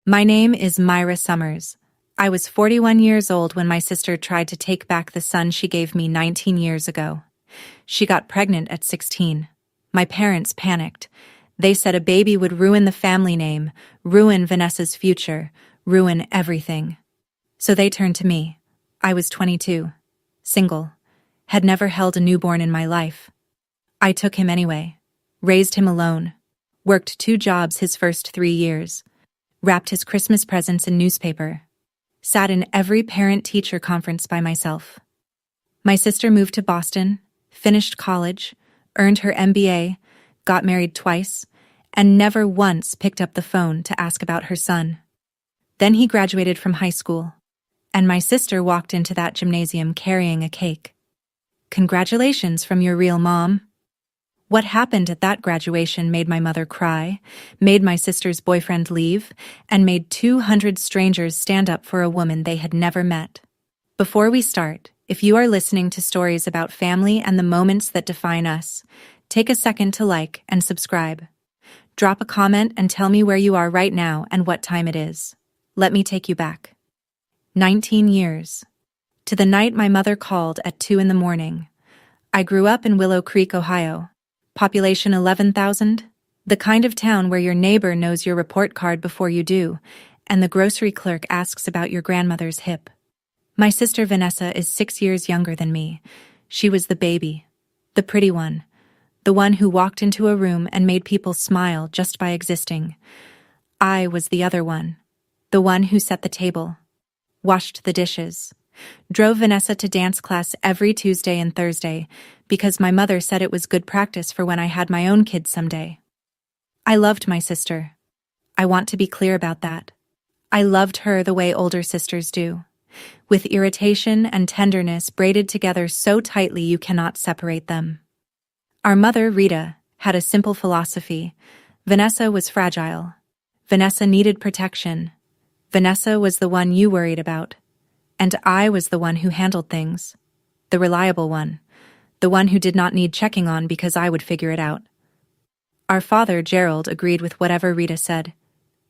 My name is Myra Summers. I was 41 years old when my sister tried to take back the son she gave me 19 years ago. She got pregnant at 16. My parents panicked. They said a baby would ruin the family name, ruin Vanessa's future, ruin everything. So they turned to me. I was 22, single, had never held a newborn in my life. I took him anyway, raised him alone, worked 2 jobs his first 3 years, wrapped his Christmas presents in newspaper, sat in every parent-teacher conference by myself. My sister moved to Boston, finished college, earned her MBA, got married twice, and never once picked up the phone to ask about her son. Then he graduated from high school, and my sister walked into that gymnasium carrying a cake. Congratulations from your real mom. What happened at that graduation made my mother cry, made my sister's boyfriend leave, and made 200 strangers stand up for a woman they had never met. Before we start, if you are listening to stories about family and the moments that define us, take a second to like and subscribe. Drop a comment and tell me where you are right now and what time it is. Let me take you back. 19 years. To the night my mother called at 2 in the morning. I grew up in Willow Creek, Ohio. Population 11,000, the kind of town where your neighbor knows your report card before you do, and the grocery clerk asks about your grandmother's hip. My sister Vanessa is 6 years younger than me. She was the baby, the pretty one, the one who walked into a room and made people smile just by existing. I was the other one, the one who set the table, washed the dishes, drove Vanessa to dance class every Tuesday and Thursday because my mother said it was good practice for when I had my own kids someday. I loved my sister. I want to be clear about that. I loved her the way older sisters do, with irritation and tenderness braided together so tightly you cannot separate them. Our mother, Rita, had a simple philosophy. Vanessa was fragile. Vanessa needed protection. Vanessa was the one you worried about. And I was the one who handled things. The reliable one. The one who did not need checking on because I would figure it out. Our father, Gerald, agreed with whatever Rita said.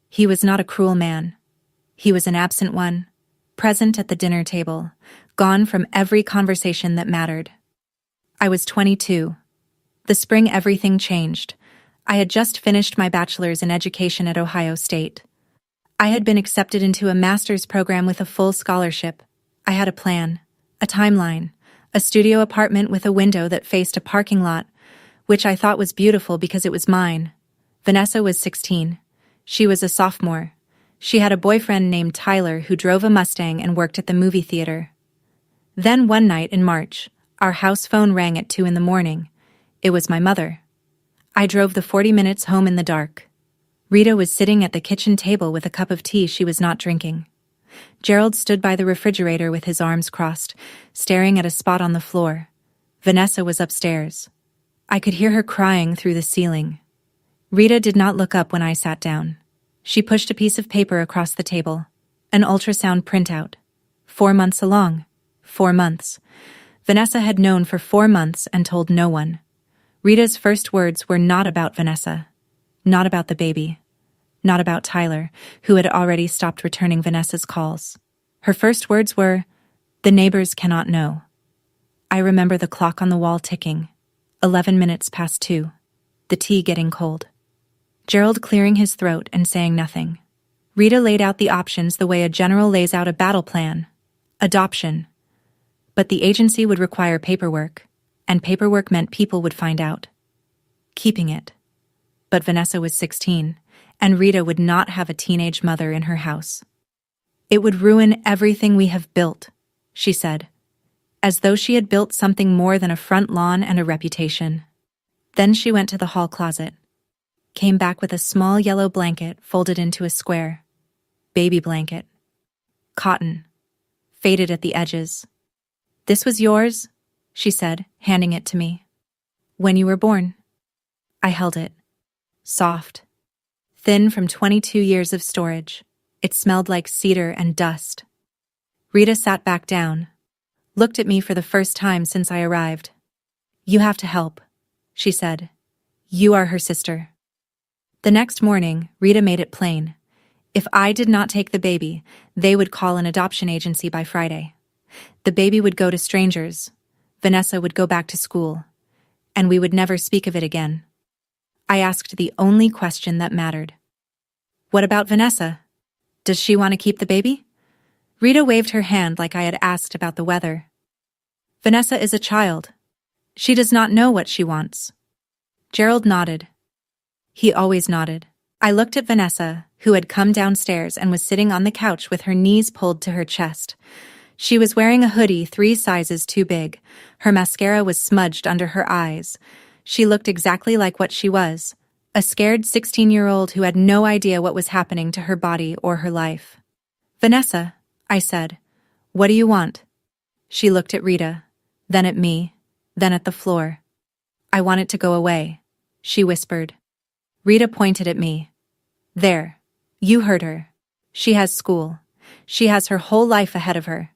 He was not a cruel man. He was an absent one, present at the dinner table, gone from every conversation that mattered. I was 22. The spring everything changed. I had just finished my bachelor's in education at Ohio State. I had been accepted into a master's program with a full scholarship. I had a plan, a timeline, a studio apartment with a window that faced a parking lot, which I thought was beautiful because it was mine. Vanessa was 16. She was a sophomore. She had a boyfriend named Tyler who drove a Mustang and worked at the movie theater. Then one night in March, our house phone rang at 2 in the morning. It was my mother. I drove the 40 minutes home in the dark. Rita was sitting at the kitchen table with a cup of tea she was not drinking. Gerald stood by the refrigerator with his arms crossed, staring at a spot on the floor. Vanessa was upstairs. I could hear her crying through the ceiling. Rita did not look up when I sat down. She pushed a piece of paper across the table. An ultrasound printout. 4 months along. 4 months. Vanessa had known for 4 months and told no one. Rita's first words were not about Vanessa. Not about the baby. Not about Tyler, who had already stopped returning Vanessa's calls. Her first words were, "The neighbors cannot know." I remember the clock on the wall ticking. 11 minutes past 2. The tea getting cold. Gerald clearing his throat and saying nothing. Rita laid out the options the way a general lays out a battle plan. Adoption. But the agency would require paperwork, and paperwork meant people would find out. Keeping it. But Vanessa was 16, and Rita would not have a teenage mother in her house. "It would ruin everything we have built," she said, as though she had built something more than a front lawn and a reputation. Then she went to the hall closet, came back with a small yellow blanket folded into a square. Baby blanket. Cotton. Faded at the edges. "This was yours," she said, handing it to me. "When you were born." I held it. Soft. Thin from 22 years of storage. It smelled like cedar and dust. Rita sat back down, looked at me for the first time since I arrived. "You have to help," she said. "You are her sister." The next morning, Rita made it plain. If I did not take the baby, they would call an adoption agency by Friday. The baby would go to strangers. Vanessa would go back to school. And we would never speak of it again. I asked the only question that mattered. What about Vanessa? Does she want to keep the baby? Rita waved her hand like I had asked about the weather. Vanessa is a child. She does not know what she wants. Gerald nodded. He always nodded. I looked at Vanessa, who had come downstairs and was sitting on the couch with her knees pulled to her chest. She was wearing a hoodie 3 sizes too big. Her mascara was smudged under her eyes. She looked exactly like what she was, a scared 16-year-old who had no idea what was happening to her body or her life. Vanessa, I said, what do you want? She looked at Rita, then at me, then at the floor. I want it to go away, she whispered. Rita pointed at me. There. You heard her. She has school. She has her whole life ahead of her.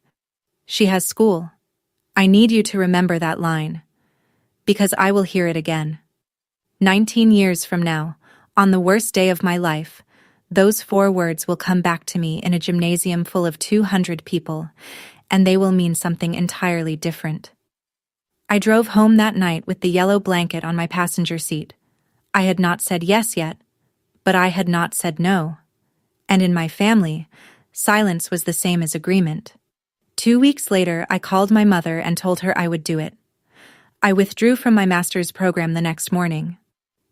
She has school. I need you to remember that line. Because I will hear it again. 19 years from now, on the worst day of my life, those 4 words will come back to me in a gymnasium full of 200 people, and they will mean something entirely different. I drove home that night with the yellow blanket on my passenger seat. I had not said yes yet, but I had not said no. And in my family, silence was the same as agreement. 2 weeks later, I called my mother and told her I would do it. I withdrew from my master's program the next morning.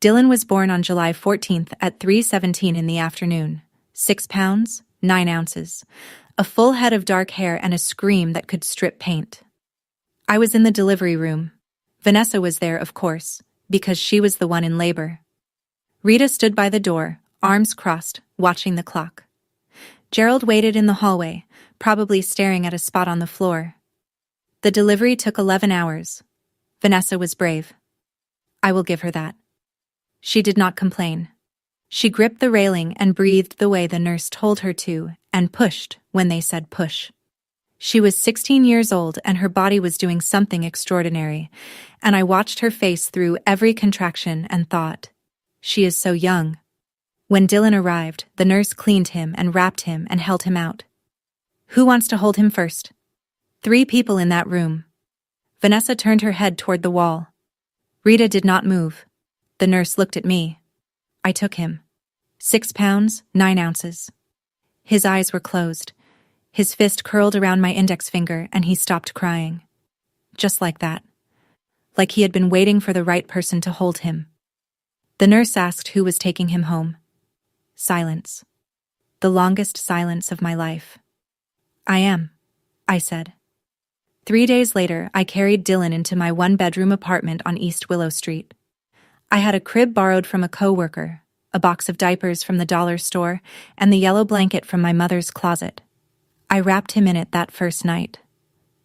Dylan was born on July 14th at 3:17 in the afternoon. 6 pounds, 9 ounces, a full head of dark hair and a scream that could strip paint. I was in the delivery room. Vanessa was there, of course, because she was the one in labor. Rita stood by the door, arms crossed, watching the clock. Gerald waited in the hallway, probably staring at a spot on the floor. The delivery took 11 hours. Vanessa was brave. I will give her that. She did not complain. She gripped the railing and breathed the way the nurse told her to, and pushed when they said push. She was 16 years old and her body was doing something extraordinary, and I watched her face through every contraction and thought, she is so young. When Dylan arrived, the nurse cleaned him and wrapped him and held him out. Who wants to hold him first? 3 people in that room. Vanessa turned her head toward the wall. Rita did not move. The nurse looked at me. I took him. 6 pounds, 9 ounces. His eyes were closed. His fist curled around my index finger and he stopped crying. Just like that. Like he had been waiting for the right person to hold him. The nurse asked who was taking him home. Silence. The longest silence of my life. I am, I said. 3 days later, I carried Dylan into my 1-bedroom apartment on East Willow Street. I had a crib borrowed from a coworker, a box of diapers from the dollar store, and the yellow blanket from my mother's closet. I wrapped him in it that first night.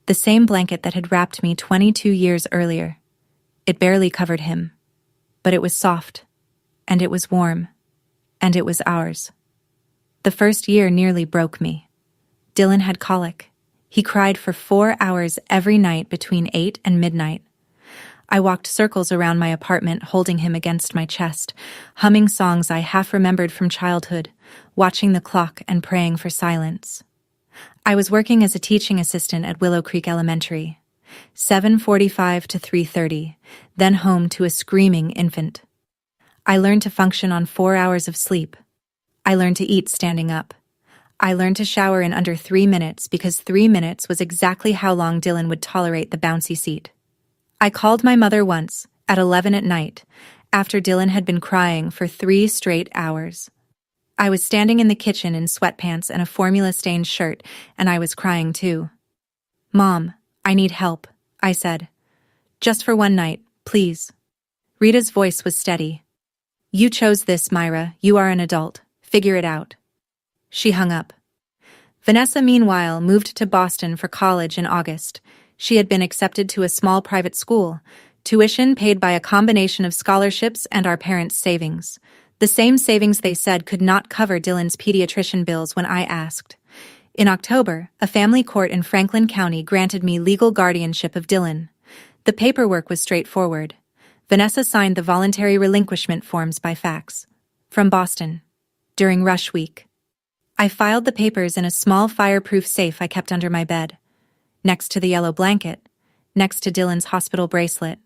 The same blanket that had wrapped me 22 years earlier. It barely covered him, but it was soft, and it was warm, and it was ours. The first year nearly broke me. Dylan had colic. He cried for 4 hours every night between 8 and midnight. I walked circles around my apartment holding him against my chest, humming songs I half remembered from childhood, watching the clock and praying for silence. I was working as a teaching assistant at Willow Creek Elementary, 7:45 to 3:30, then home to a screaming infant. I learned to function on 4 hours of sleep. I learned to eat standing up. I learned to shower in under 3 minutes because 3 minutes was exactly how long Dylan would tolerate the bouncy seat. I called my mother once, at 11 at night, after Dylan had been crying for 3 straight hours. I was standing in the kitchen in sweatpants and a formula-stained shirt, and I was crying too. Mom, I need help, I said. Just for one night, please. Rita's voice was steady. You chose this, Myra. You are an adult. Figure it out. She hung up. Vanessa, meanwhile, moved to Boston for college in August. She had been accepted to a small private school, tuition paid by a combination of scholarships and our parents' savings. The same savings they said could not cover Dylan's pediatrician bills when I asked. In October, a family court in Franklin County granted me legal guardianship of Dylan. The paperwork was straightforward. Vanessa signed the voluntary relinquishment forms by fax. From Boston. During rush week. I filed the papers in a small fireproof safe I kept under my bed, next to the yellow blanket, next to Dylan's hospital bracelet,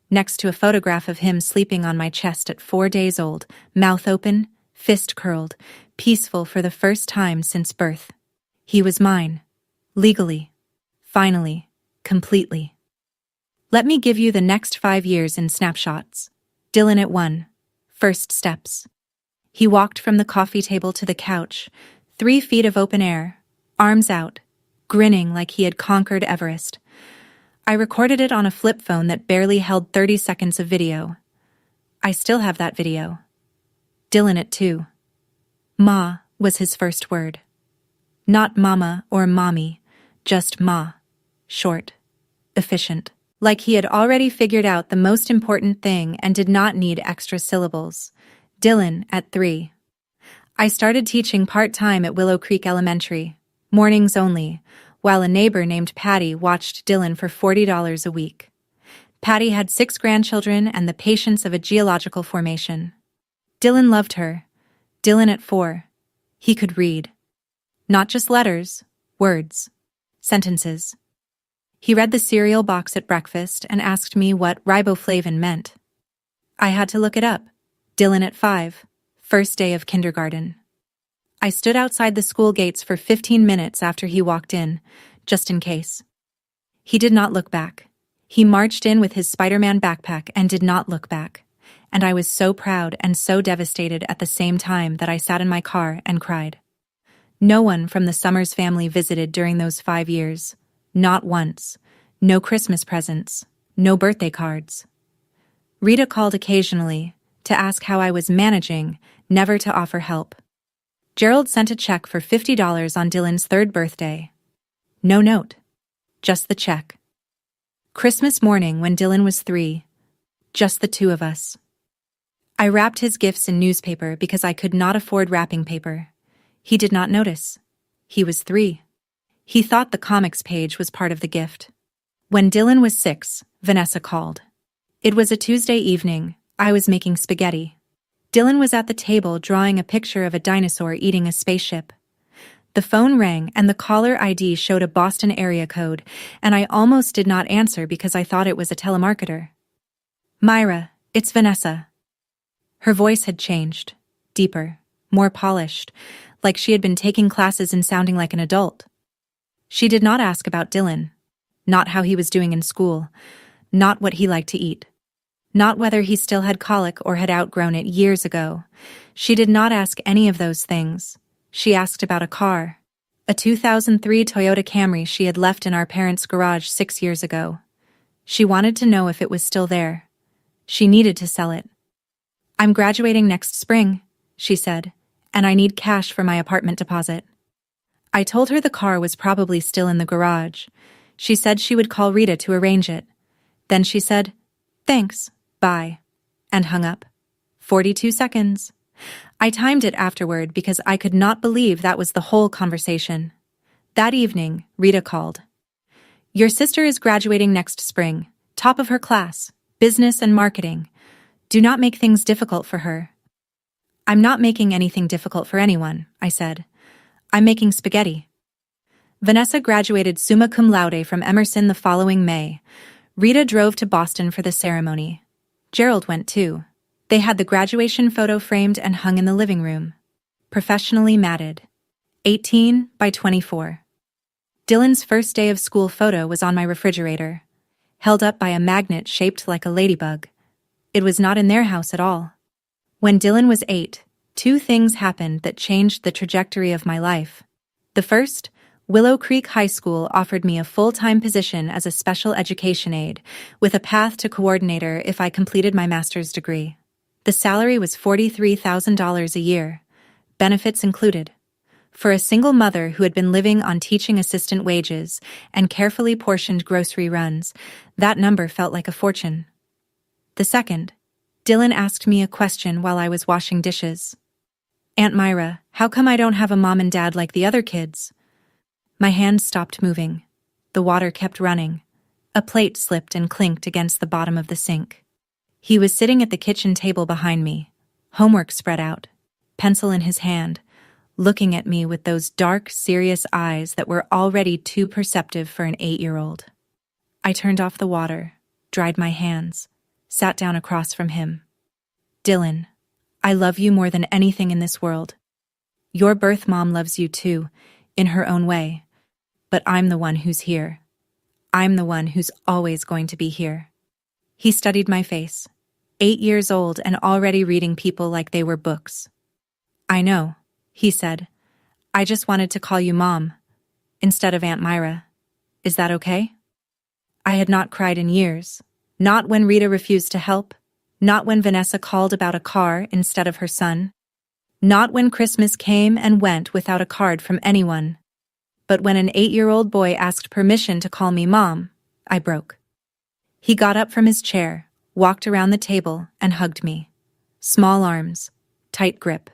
next to a photograph of him sleeping on my chest at 4 days old, mouth open, fist curled, peaceful for the first time since birth. He was mine. Legally. Finally. Completely. Let me give you the next 5 years in snapshots. Dylan at 1. First steps. He walked from the coffee table to the couch, 3 feet of open air, arms out, grinning like he had conquered Everest. I recorded it on a flip phone that barely held 30 seconds of video. I still have that video. Dylan at 2. Ma was his first word. Not mama or mommy, just ma. Short. Efficient. Like he had already figured out the most important thing and did not need extra syllables. Dylan at 3. I started teaching part-time at Willow Creek Elementary, mornings only, while a neighbor named Patty watched Dylan for $40 a week. Patty had 6 grandchildren and the patience of a geological formation. Dylan loved her. Dylan at 4. He could read. Not just letters, words, sentences. He read the cereal box at breakfast and asked me what riboflavin meant. I had to look it up. Dylan at 5. First day of kindergarten. I stood outside the school gates for 15 minutes after he walked in, just in case. He did not look back. He marched in with his Spider-Man backpack and did not look back. And I was so proud and so devastated at the same time that I sat in my car and cried. No one from the Summers family visited during those 5 years. Not once. No Christmas presents. No birthday cards. Rita called occasionally to ask how I was managing, never to offer help. Gerald sent a check for $50 on Dylan's 3rd birthday. No note. Just the check. Christmas morning when Dylan was 3. Just the 2 of us. I wrapped his gifts in newspaper because I could not afford wrapping paper. He did not notice. He was 3. He thought the comics page was part of the gift. When Dylan was 6, Vanessa called. It was a Tuesday evening. I was making spaghetti. Dylan was at the table drawing a picture of a dinosaur eating a spaceship. The phone rang and the caller ID showed a Boston area code, and I almost did not answer because I thought it was a telemarketer. Myra, it's Vanessa. Her voice had changed, deeper, more polished, like she had been taking classes and sounding like an adult. She did not ask about Dylan, not how he was doing in school, not what he liked to eat. Not whether he still had colic or had outgrown it years ago. She did not ask any of those things. She asked about a car. A 2003 Toyota Camry she had left in our parents' garage 6 years ago. She wanted to know if it was still there. She needed to sell it. I'm graduating next spring, she said, and I need cash for my apartment deposit. I told her the car was probably still in the garage. She said she would call Rita to arrange it. Then she said, "Thanks. Bye," and hung up. 42 seconds. I timed it afterward because I could not believe that was the whole conversation. That evening, Rita called. Your sister is graduating next spring, top of her class, business and marketing. Do not make things difficult for her. I'm not making anything difficult for anyone, I said. I'm making spaghetti. Vanessa graduated summa cum laude from Emerson the following May. Rita drove to Boston for the ceremony. Gerald went too. They had the graduation photo framed and hung in the living room. Professionally matted. 18 by 24. Dylan's first day of school photo was on my refrigerator, held up by a magnet shaped like a ladybug. It was not in their house at all. When Dylan was 8, 2 things happened that changed the trajectory of my life. The first, Willow Creek High School offered me a full-time position as a special education aide, with a path to coordinator if I completed my master's degree. The salary was $43,000 a year, benefits included. For a single mother who had been living on teaching assistant wages and carefully portioned grocery runs, that number felt like a fortune. The second, Dylan asked me a question while I was washing dishes. Aunt Myra, how come I don't have a mom and dad like the other kids? My hand stopped moving. The water kept running. A plate slipped and clinked against the bottom of the sink. He was sitting at the kitchen table behind me, homework spread out, pencil in his hand, looking at me with those dark, serious eyes that were already too perceptive for an 8-year-old. I turned off the water, dried my hands, sat down across from him. Dylan, I love you more than anything in this world. Your birth mom loves you too, in her own way. But I'm the one who's here. I'm the one who's always going to be here. He studied my face, 8 years old and already reading people like they were books. I know, he said. I just wanted to call you Mom, instead of Aunt Myra. Is that okay? I had not cried in years. Not when Rita refused to help. Not when Vanessa called about a car instead of her son. Not when Christmas came and went without a card from anyone. But when an 8-year-old boy asked permission to call me Mom, I broke. He got up from his chair, walked around the table, and hugged me. Small arms, tight grip.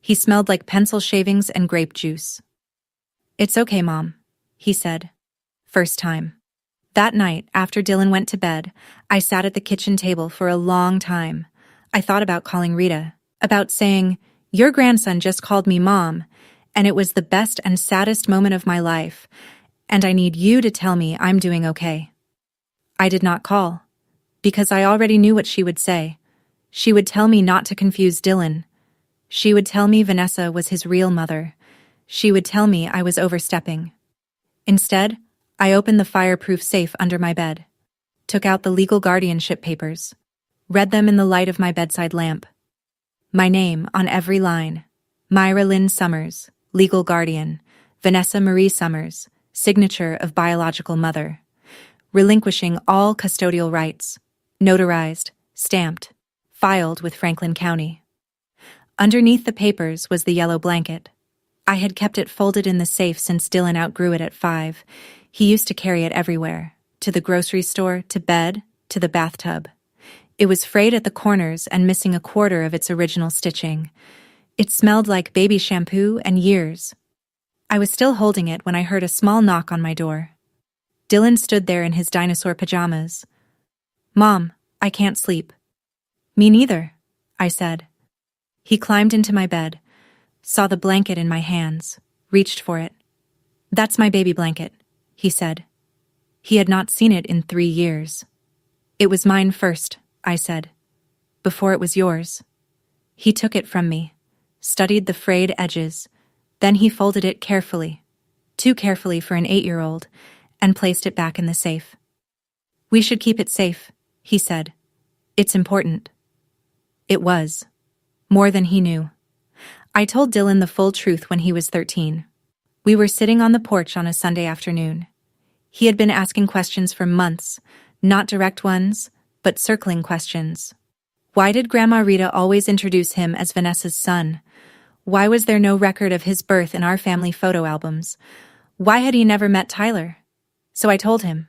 He smelled like pencil shavings and grape juice. It's okay, Mom, he said. First time. That night, after Dylan went to bed, I sat at the kitchen table for a long time. I thought about calling Rita, about saying, "Your grandson just called me Mom, and it was the best and saddest moment of my life, and I need you to tell me I'm doing okay." I did not call, because I already knew what she would say. She would tell me not to confuse Dylan. She would tell me Vanessa was his real mother. She would tell me I was overstepping. Instead, I opened the fireproof safe under my bed, took out the legal guardianship papers, read them in the light of my bedside lamp. My name on every line: Myra Lynn Summers, legal guardian; Vanessa Marie Summers, signature of biological mother; relinquishing all custodial rights; notarized, stamped, filed with Franklin County. Underneath the papers was the yellow blanket. I had kept it folded in the safe since Dylan outgrew it at 5. He used to carry it everywhere, to the grocery store, to bed, to the bathtub. It was frayed at the corners and missing a quarter of its original stitching. It smelled like baby shampoo and years. I was still holding it when I heard a small knock on my door. Dylan stood there in his dinosaur pajamas. "Mom, I can't sleep." "Me neither," I said. He climbed into my bed, saw the blanket in my hands, reached for it. "That's my baby blanket," he said. He had not seen it in 3 years. "It was mine first," I said, "before it was yours." He took it from me, studied the frayed edges, then he folded it carefully, too carefully for an 8-year-old, and placed it back in the safe. "We should keep it safe," he said. "It's important." It was. More than he knew. I told Dylan the full truth when he was 13. We were sitting on the porch on a Sunday afternoon. He had been asking questions for months, not direct ones, but circling questions. Why did Grandma Rita always introduce him as Vanessa's son? Why was there no record of his birth in our family photo albums? Why had he never met Tyler? So I told him.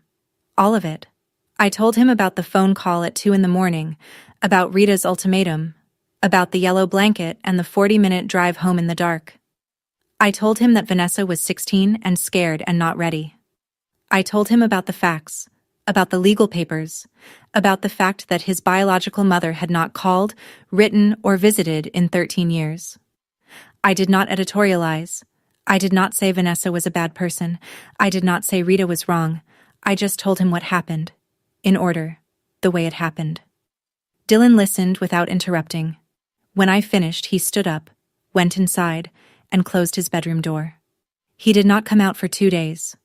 All of it. I told him about the phone call at 2 a.m, about Rita's ultimatum, about the yellow blanket and the 40-minute drive home in the dark. I told him that Vanessa was 16 and scared and not ready. I told him about the facts, about the legal papers, about the fact that his biological mother had not called, written, or visited in 13 years. I did not editorialize. I did not say Vanessa was a bad person. I did not say Rita was wrong. I just told him what happened, in order, the way it happened. Dylan listened without interrupting. When I finished, he stood up, went inside, and closed his bedroom door. He did not come out for 2 days.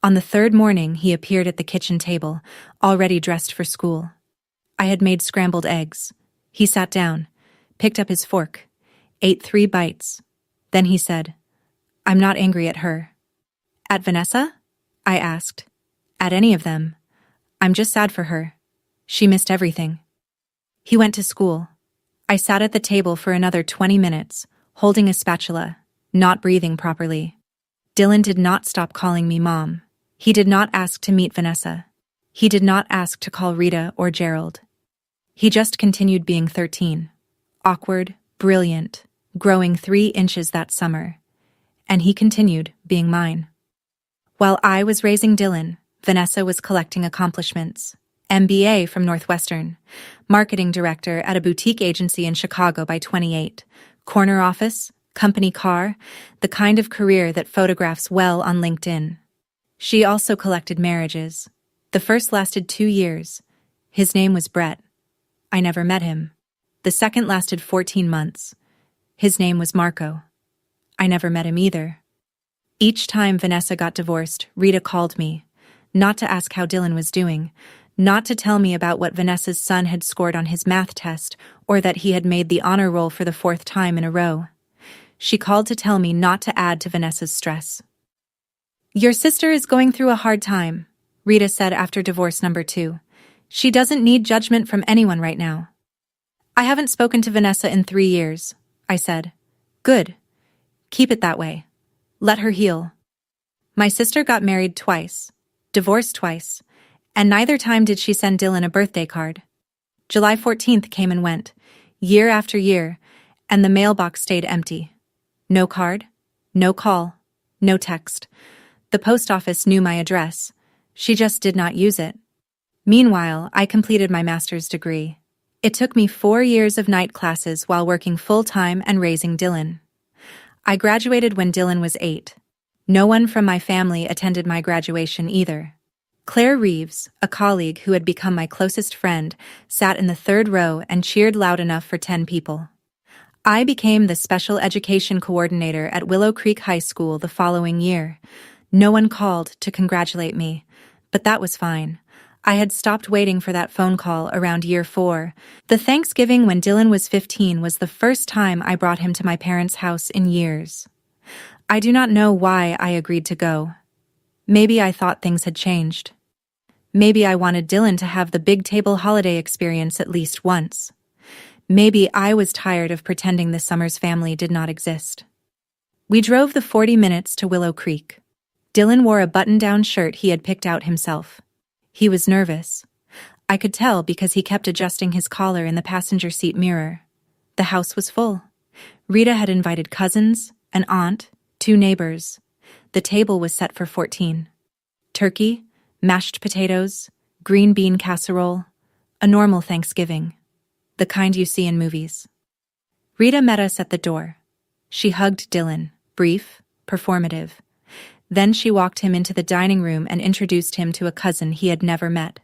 On the 3rd morning, he appeared at the kitchen table, already dressed for school. I had made scrambled eggs. He sat down, picked up his fork, ate 3 bites. Then he said, "I'm not angry at her." "At Vanessa?" I asked. "At any of them. I'm just sad for her. She missed everything." He went to school. I sat at the table for another 20 minutes, holding a spatula, not breathing properly. Dylan did not stop calling me Mom. He did not ask to meet Vanessa. He did not ask to call Rita or Gerald. He just continued being 13. Awkward, brilliant, growing 3 inches that summer. And he continued being mine. While I was raising Dylan, Vanessa was collecting accomplishments. MBA from Northwestern, marketing director at a boutique agency in Chicago by 28, corner office, company car, the kind of career that photographs well on LinkedIn. She also collected marriages. The first lasted 2 years. His name was Brett. I never met him. The second lasted 14 months. His name was Marco. I never met him either. Each time Vanessa got divorced, Rita called me, not to ask how Dylan was doing, not to tell me about what Vanessa's son had scored on his math test or that he had made the honor roll for the 4th time in a row. She called to tell me not to add to Vanessa's stress. "Your sister is going through a hard time," Rita said after divorce number 2. "She doesn't need judgment from anyone right now." "I haven't spoken to Vanessa in 3 years," I said. "Good. Keep it that way. Let her heal." My sister got married twice, divorced twice, and neither time did she send Dylan a birthday card. July 14th came and went, year after year, and the mailbox stayed empty. No card, no call, no text. The post office knew my address. She just did not use it. Meanwhile, I completed my master's degree. It took me 4 years of night classes while working full-time and raising Dylan. I graduated when Dylan was 8. No one from my family attended my graduation either. Claire Reeves, a colleague who had become my closest friend, sat in the 3rd row and cheered loud enough for 10 people. I became the special education coordinator at Willow Creek High School the following year. No one called to congratulate me, but that was fine. I had stopped waiting for that phone call around year 4. The Thanksgiving when Dylan was 15 was the first time I brought him to my parents' house in years. I do not know why I agreed to go. Maybe I thought things had changed. Maybe I wanted Dylan to have the big table holiday experience at least once. Maybe I was tired of pretending the Summers family did not exist. We drove the 40 minutes to Willow Creek. Dylan wore a button-down shirt he had picked out himself. He was nervous. I could tell because he kept adjusting his collar in the passenger seat mirror. The house was full. Rita had invited cousins, an aunt, 2 neighbors. The table was set for 14. Turkey, mashed potatoes, green bean casserole, a normal Thanksgiving. The kind you see in movies. Rita met us at the door. She hugged Dylan, brief, performative. Then she walked him into the dining room and introduced him to a cousin he had never met.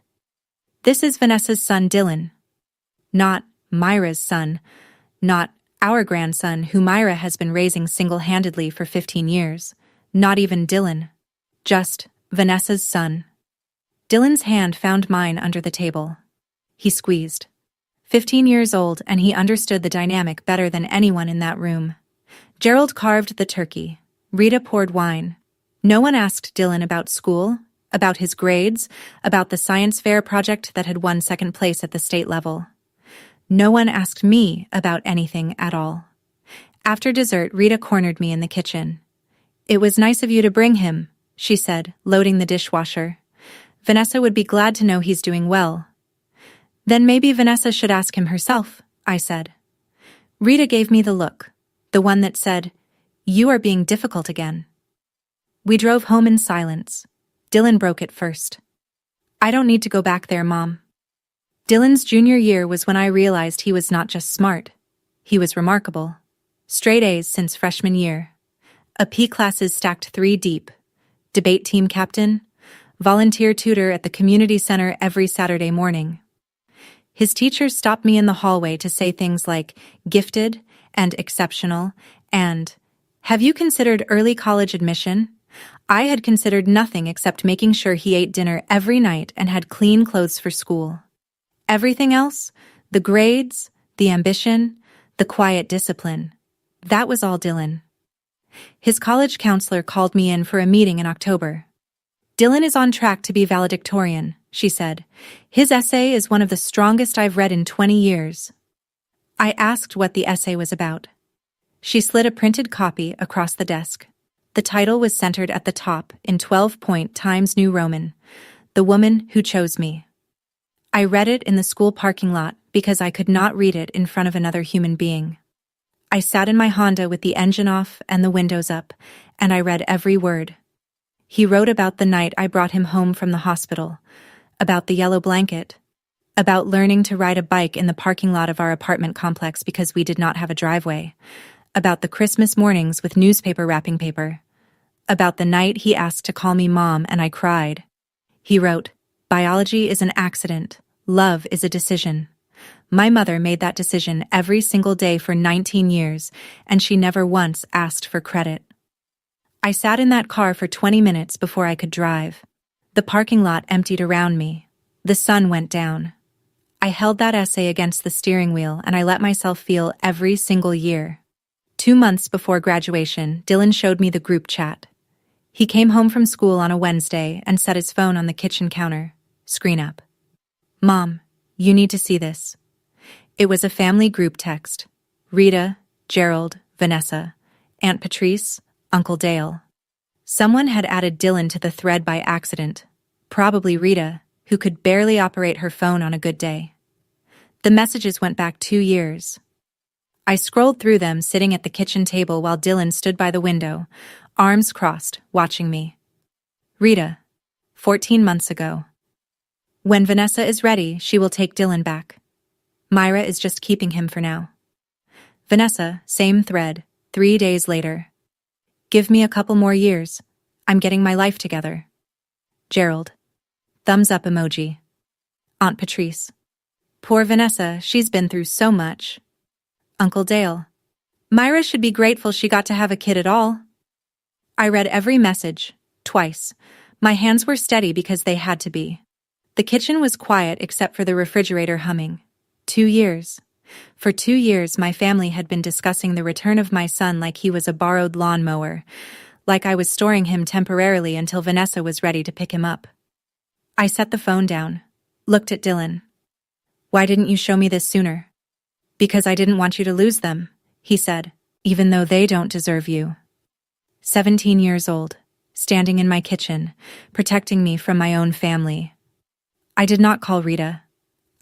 "This is Vanessa's son, Dylan." Not Myra's son, not our grandson who Myra has been raising single-handedly for 15 years, not even Dylan, just Vanessa's son. Dylan's hand found mine under the table. He squeezed. 15 years old, and he understood the dynamic better than anyone in that room. Gerald carved the turkey. Rita poured wine. No one asked Dylan about school, about his grades, about the science fair project that had won 2nd place at the state level. No one asked me about anything at all. After dessert, Rita cornered me in the kitchen. "It was nice of you to bring him," she said, loading the dishwasher. "Vanessa would be glad to know he's doing well." "Then maybe Vanessa should ask him herself," I said. Rita gave me the look, the one that said, "You are being difficult again." We drove home in silence. Dylan broke it first. "I don't need to go back there, Mom." Dylan's junior year was when I realized he was not just smart. He was remarkable. Straight A's since freshman year. AP classes stacked 3 deep. Debate team captain. Volunteer tutor at the community center every Saturday morning. His teachers stopped me in the hallway to say things like gifted and exceptional and, "Have you considered early college admission?" I had considered nothing except making sure he ate dinner every night and had clean clothes for school. Everything else, the grades, the ambition, the quiet discipline, that was all Dylan. His college counselor called me in for a meeting in October. "Dylan is on track to be valedictorian," she said. "His essay is one of the strongest I've read in 20 years. I asked what the essay was about. She slid a printed copy across the desk. The title was centered at the top in 12-point Times New Roman, "The Woman Who Chose Me." I read it in the school parking lot because I could not read it in front of another human being. I sat in my Honda with the engine off and the windows up, and I read every word. He wrote about the night I brought him home from the hospital, about the yellow blanket, about learning to ride a bike in the parking lot of our apartment complex because we did not have a driveway, about the Christmas mornings with newspaper wrapping paper, about the night he asked to call me Mom and I cried. He wrote, "Biology is an accident. Love is a decision. My mother made that decision every single day for 19 years, and she never once asked for credit." I sat in that car for 20 minutes before I could drive. The parking lot emptied around me. The sun went down. I held that essay against the steering wheel and I let myself feel every single year. 2 months before graduation, Dylan showed me the group chat. He came home from school on a Wednesday and set his phone on the kitchen counter, screen up. "Mom, you need to see this." It was a family group text. Rita, Gerald, Vanessa, Aunt Patrice, Uncle Dale. Someone had added Dylan to the thread by accident, probably Rita, who could barely operate her phone on a good day. The messages went back 2 years. I scrolled through them sitting at the kitchen table while Dylan stood by the window, arms crossed, watching me. Rita, 14 months ago. "When Vanessa is ready, she will take Dylan back. Myra is just keeping him for now." Vanessa, same thread, 3 days later. "Give me a couple more years. I'm getting my life together." Gerald. Thumbs up emoji. Aunt Patrice. "Poor Vanessa, she's been through so much." Uncle Dale. "Myra should be grateful she got to have a kid at all." I read every message, twice. My hands were steady because they had to be. The kitchen was quiet except for the refrigerator humming. 2 years. For 2 years, my family had been discussing the return of my son like he was a borrowed lawnmower, like I was storing him temporarily until Vanessa was ready to pick him up. I set the phone down, looked at Dylan. "Why didn't you show me this sooner?" "Because I didn't want you to lose them," he said, "even though they don't deserve you." 17 years old, standing in my kitchen, protecting me from my own family. I did not call Rita.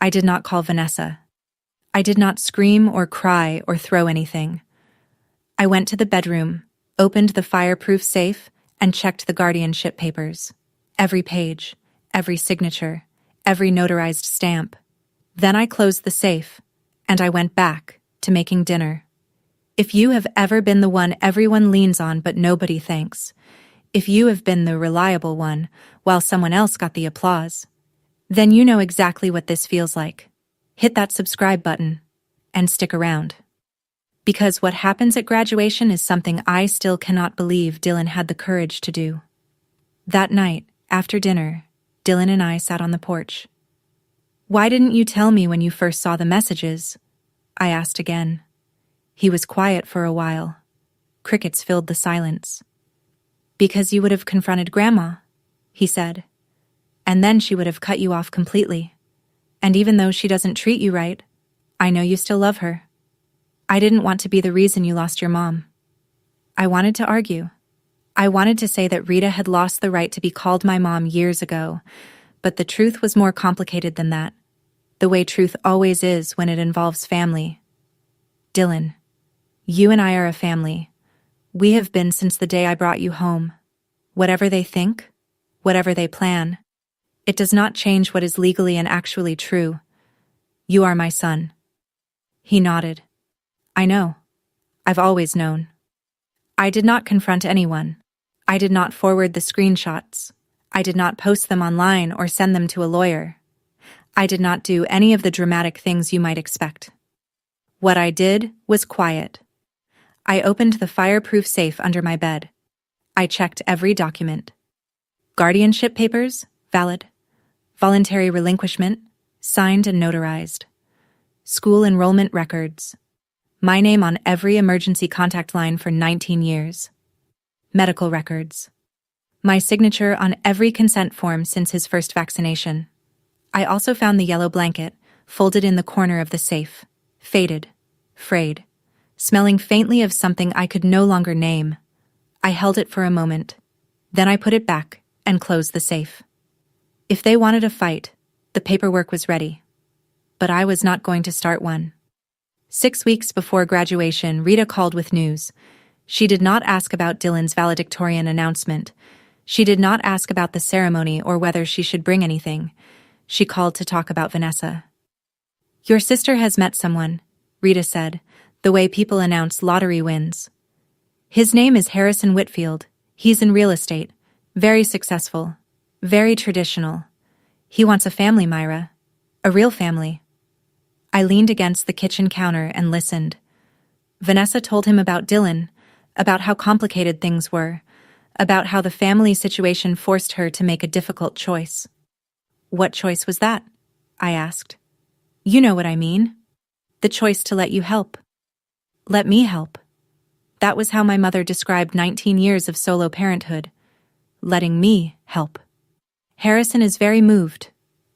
I did not call Vanessa. I did not scream or cry or throw anything. I went to the bedroom, opened the fireproof safe, and checked the guardianship papers. Every page, every signature, every notarized stamp. Then I closed the safe, and I went back to making dinner. If you have ever been the one everyone leans on but nobody thanks, if you have been the reliable one while someone else got the applause, then you know exactly what this feels like. Hit that subscribe button and stick around. Because what happens at graduation is something I still cannot believe Dylan had the courage to do. That night, after dinner, Dylan and I sat on the porch. "Why didn't you tell me when you first saw the messages?" I asked again. He was quiet for a while. Crickets filled the silence. "Because you would have confronted Grandma," he said. "And then she would have cut you off completely. And even though she doesn't treat you right, I know you still love her. I didn't want to be the reason you lost your mom." I wanted to argue. I wanted to say that Rita had lost the right to be called my mom years ago, but the truth was more complicated than that, the way truth always is when it involves family. "Dylan, you and I are a family. We have been since the day I brought you home. Whatever they think, whatever they plan, it does not change what is legally and actually true. You are my son." He nodded. "I know. I've always known." I did not confront anyone. I did not forward the screenshots. I did not post them online or send them to a lawyer. I did not do any of the dramatic things you might expect. What I did was quiet. I opened the fireproof safe under my bed. I checked every document. Guardianship papers, valid. Voluntary relinquishment, signed and notarized. School enrollment records. My name on every emergency contact line for 19 years. Medical records. My signature on every consent form since his first vaccination. I also found the yellow blanket, folded in the corner of the safe, faded, frayed, smelling faintly of something I could no longer name. I held it for a moment. Then I put it back and closed the safe. If they wanted a fight, the paperwork was ready. But I was not going to start one. 6 weeks before graduation, Rita called with news. She did not ask about Dylan's valedictorian announcement. She did not ask about the ceremony or whether she should bring anything. She called to talk about Vanessa. "Your sister has met someone," Rita said, the way people announce lottery wins. His name is Harrison Whitfield. He's in real estate. Very successful. Very traditional. He wants a family, Myra. A real family. I leaned against the kitchen counter and listened. Vanessa told him about Dylan, about how complicated things were, about how the family situation forced her to make a difficult choice. What choice was that? I asked. You know what I mean. The choice to let you help. Let me help. That was how my mother described 19 years of solo parenthood. Letting me help. Harrison is very moved,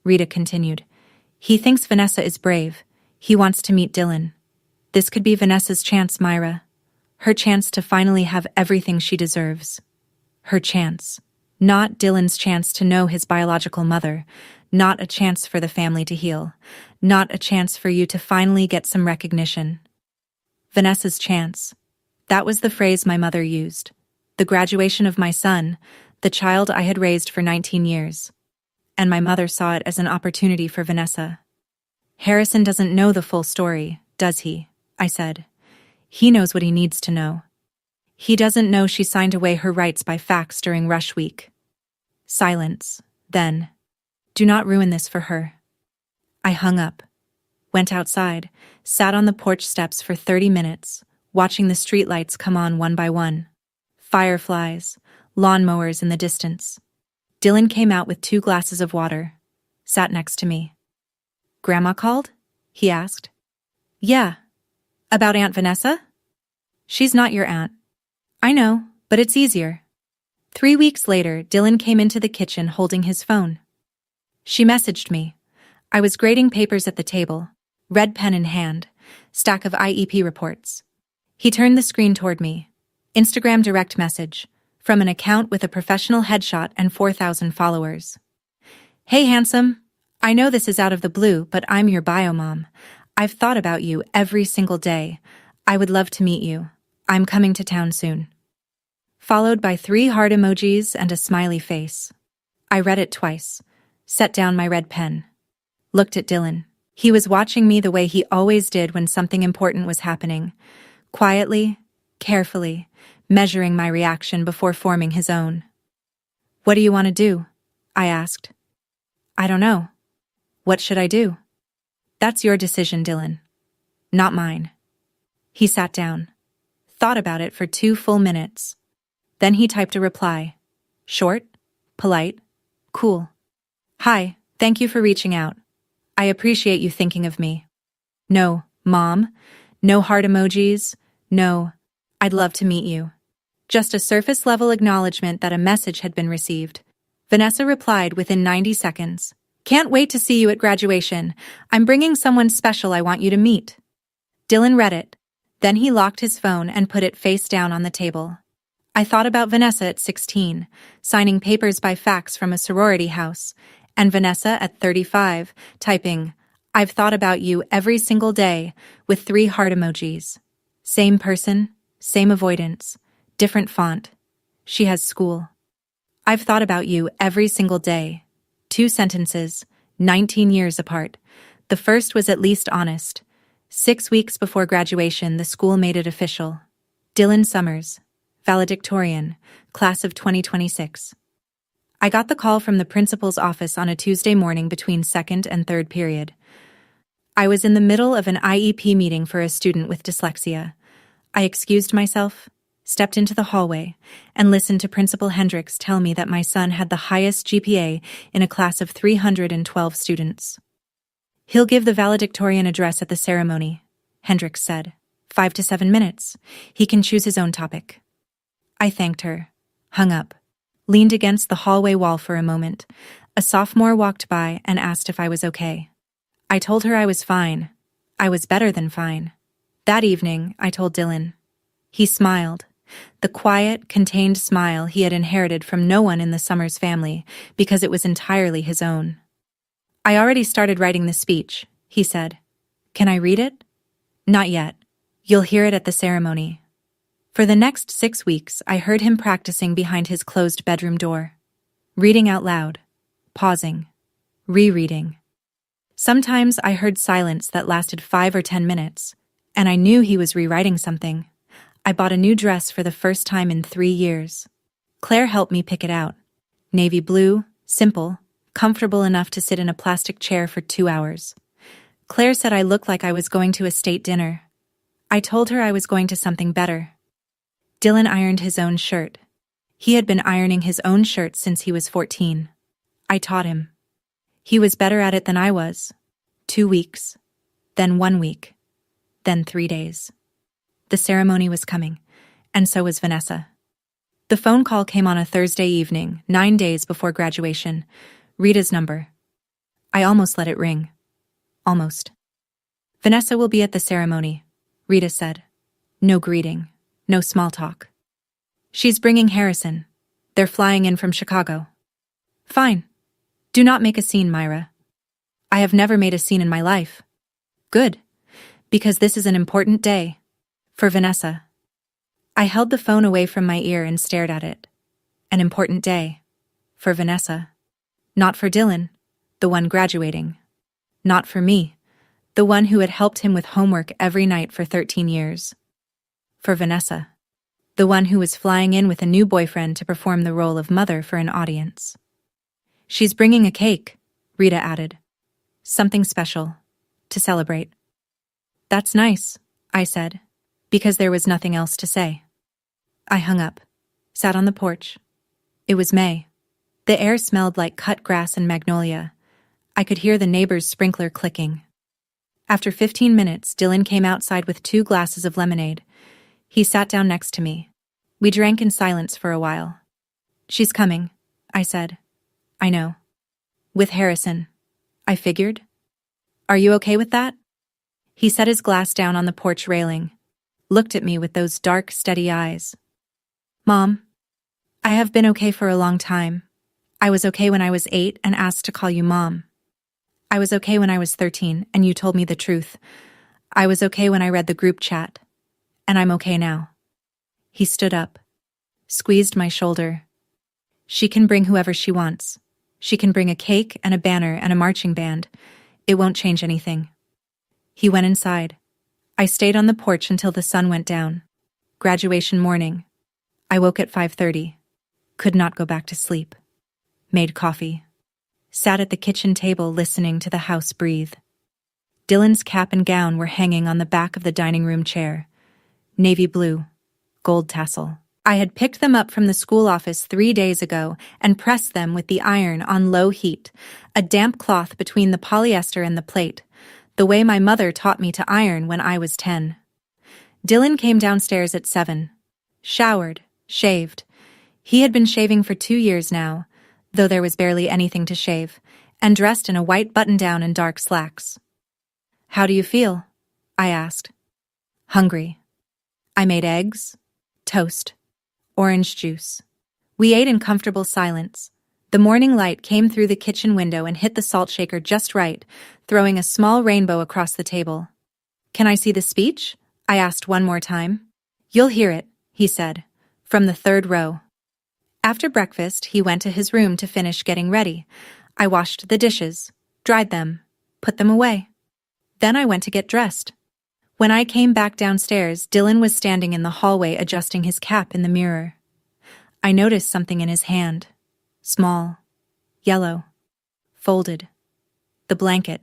Rita continued. He thinks Vanessa is brave. He wants to meet Dylan. This could be Vanessa's chance, Myra. Her chance to finally have everything she deserves. Her chance. Not Dylan's chance to know his biological mother. Not a chance for the family to heal. Not a chance for you to finally get some recognition. Vanessa's chance. That was the phrase my mother used. The graduation of my son, the child I had raised for 19 years. And my mother saw it as an opportunity for Vanessa. Harrison doesn't know the full story, does he? I said. He knows what he needs to know. He doesn't know she signed away her rights by fax during rush week. Silence. Then. Do not ruin this for her. I hung up. Went outside, sat on the porch steps for 30 minutes, watching the streetlights come on one by one. Fireflies, lawnmowers in the distance. Dylan came out with 2 glasses of water, sat next to me. Grandma called? He asked. Yeah. About Aunt Vanessa? She's not your aunt. I know, but it's easier. 3 weeks later, Dylan came into the kitchen holding his phone. She messaged me. I was grading papers at the table, red pen in hand, stack of IEP reports. He turned the screen toward me. Instagram direct message, from an account with a professional headshot and 4,000 followers. Hey handsome, I know this is out of the blue, but I'm your bio mom. I've thought about you every single day. I would love to meet you. I'm coming to town soon. Followed by 3 heart emojis and a smiley face. I read it twice, set down my red pen. Looked at Dylan. He was watching me the way he always did when something important was happening. Quietly, carefully, measuring my reaction before forming his own. What do you want to do? I asked. I don't know. What should I do? That's your decision, Dylan. Not mine. He sat down. Thought about it for 2 full minutes. Then he typed a reply. Short, polite, cool. Hi, thank you for reaching out. I appreciate you thinking of me. No, Mom. No heart emojis. No, I'd love to meet you. Just a surface-level acknowledgement that a message had been received. Vanessa replied within 90 seconds. Can't wait to see you at graduation. I'm bringing someone special I want you to meet. Dylan read it. Then he locked his phone and put it face down on the table. I thought about Vanessa at 16, signing papers by fax from a sorority house, and Vanessa at 35, typing, I've thought about you every single day, with 3 heart emojis. Same person, same avoidance, different font. She has school. I've thought about you every single day. 2 sentences, 19 years apart. The first was at least honest. 6 weeks before graduation, the school made it official. Dylan Summers, valedictorian, class of 2026. I got the call from the principal's office on a Tuesday morning between 2nd and 3rd period. I was in the middle of an IEP meeting for a student with dyslexia. I excused myself, stepped into the hallway, and listened to Principal Hendricks tell me that my son had the highest GPA in a class of 312 students. He'll give the valedictorian address at the ceremony, Hendricks said. 5 to 7 minutes. He can choose his own topic. I thanked her, hung up, leaned against the hallway wall for a moment. A sophomore walked by and asked if I was okay. I told her I was fine. I was better than fine. That evening, I told Dylan. He smiled, the quiet, contained smile he had inherited from no one in the Summers family because it was entirely his own. I already started writing the speech, he said. Can I read it? Not yet. You'll hear it at the ceremony. For the next 6 weeks, I heard him practicing behind his closed bedroom door. Reading out loud, pausing, rereading. Sometimes I heard silence that lasted 5 or 10 minutes, And I knew he was rewriting something. I bought a new dress for the first time in 3 years. Claire helped me pick it out. Navy blue, simple, comfortable enough to sit in a plastic chair for 2 hours. Claire said I looked like I was going to a state dinner. I told her I was going to something better. Dylan ironed his own shirt. He had been ironing his own shirt since he was 14. I taught him. He was better at it than I was. 2 weeks. Then 1 week. Then 3 days. The ceremony was coming, and so was Vanessa. The phone call came on a Thursday evening, 9 days before graduation. Rita's number. I almost let it ring. Almost. Vanessa will be at the ceremony, Rita said. No greeting. No small talk. She's bringing Harrison. They're flying in from Chicago. Fine. Do not make a scene, Myra. I have never made a scene in my life. Good. Because this is an important day. For Vanessa. I held the phone away from my ear and stared at it. An important day. For Vanessa. Not for Dylan, the one graduating. Not for me, the one who had helped him with homework every night for 13 years. For Vanessa. The one who was flying in with a new boyfriend to perform the role of mother for an audience. She's bringing a cake, Rita added. Something special. To celebrate. That's nice, I said, because there was nothing else to say. I hung up, sat on the porch. It was May. The air smelled like cut grass and magnolia. I could hear the neighbor's sprinkler clicking. After 15 minutes, Dylan came outside with 2 glasses of lemonade. He sat down next to me. We drank in silence for a while. She's coming, I said. I know. With Harrison. I figured. Are you okay with that? He set his glass down on the porch railing, looked at me with those dark, steady eyes. Mom, I have been okay for a long time. I was okay when I was 8 and asked to call you Mom. I was okay when I was 13 and you told me the truth. I was okay when I read the group chat. And I'm okay now. He stood up, squeezed my shoulder. She can bring whoever she wants. She can bring a cake and a banner and a marching band. It won't change anything. He went inside. I stayed on the porch until the sun went down. Graduation morning. I woke at 5:30. Could not go back to sleep. Made coffee. Sat at the kitchen table listening to the house breathe. Dylan's cap and gown were hanging on the back of the dining room chair. Navy blue. Gold tassel. I had picked them up from the school office 3 days ago and pressed them with the iron on low heat, a damp cloth between the polyester and the plate, the way my mother taught me to iron when I was 10. Dylan came downstairs at 7. Showered, shaved. He had been shaving for 2 years now, though there was barely anything to shave, and dressed in a white button-down and dark slacks. How do you feel? I asked. Hungry. I made eggs, toast, orange juice. We ate in comfortable silence. The morning light came through the kitchen window and hit the salt shaker just right, throwing a small rainbow across the table. Can I see the speech? I asked one more time. You'll hear it, he said, from the 3rd row. After breakfast, he went to his room to finish getting ready. I washed the dishes, dried them, put them away. Then I went to get dressed. When I came back downstairs, Dylan was standing in the hallway adjusting his cap in the mirror. I noticed something in his hand. Small. Yellow. Folded. The blanket.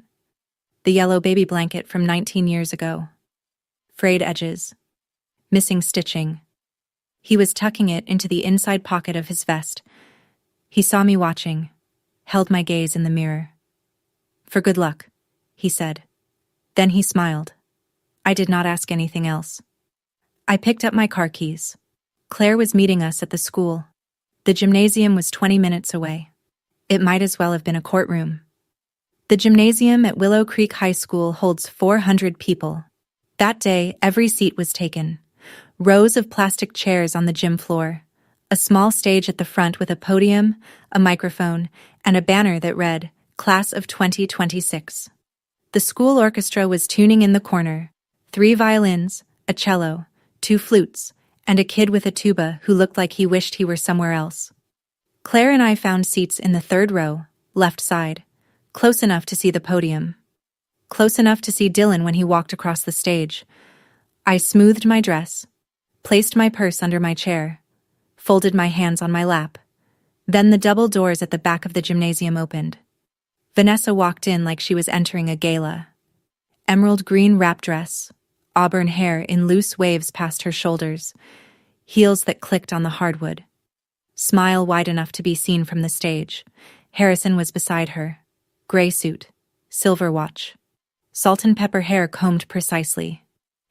The yellow baby blanket from 19 years ago. Frayed edges. Missing stitching. He was tucking it into the inside pocket of his vest. He saw me watching, held my gaze in the mirror. For good luck, he said. Then he smiled. I did not ask anything else. I picked up my car keys. Claire was meeting us at the school. The gymnasium was 20 minutes away. It might as well have been a courtroom. The gymnasium at Willow Creek High School holds 400 people. That day, every seat was taken. Rows of plastic chairs on the gym floor. A small stage at the front with a podium, a microphone, and a banner that read, Class of 2026. The school orchestra was tuning in the corner. 3 violins, a cello, 2 flutes, and a kid with a tuba who looked like he wished he were somewhere else. Claire and I found seats in the 3rd row, left side, close enough to see the podium. Close enough to see Dylan when he walked across the stage. I smoothed my dress, placed my purse under my chair, folded my hands on my lap. Then the double doors at the back of the gymnasium opened. Vanessa walked in like she was entering a gala. Emerald green wrap dress, auburn hair in loose waves past her shoulders, heels that clicked on the hardwood. Smile wide enough to be seen from the stage. Harrison was beside her. Gray suit, silver watch. Salt and pepper hair combed precisely.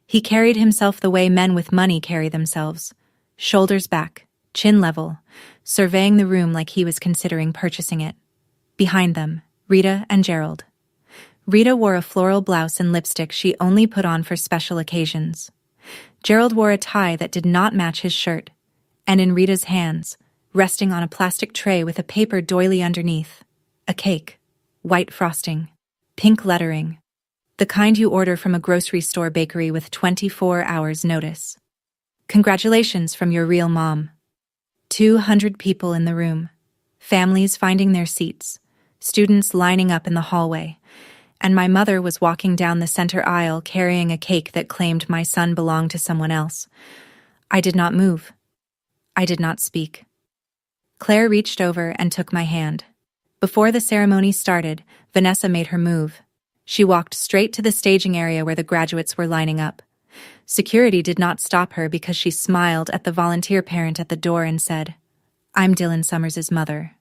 He carried himself the way men with money carry themselves. Shoulders back, chin level, surveying the room like he was considering purchasing it. Behind them, Rita and Gerald. Rita wore a floral blouse and lipstick she only put on for special occasions. Gerald wore a tie that did not match his shirt, and in Rita's hands, resting on a plastic tray with a paper doily underneath, a cake, white frosting, pink lettering, the kind you order from a grocery store bakery with 24 hours notice. Congratulations from your real mom. 200 people in the room, families finding their seats, students lining up in the hallway, and my mother was walking down the center aisle carrying a cake that claimed my son belonged to someone else. I did not move. I did not speak. Claire reached over and took my hand. Before the ceremony started, Vanessa made her move. She walked straight to the staging area where the graduates were lining up. Security did not stop her because she smiled at the volunteer parent at the door and said, "I'm Dylan Summers' mother."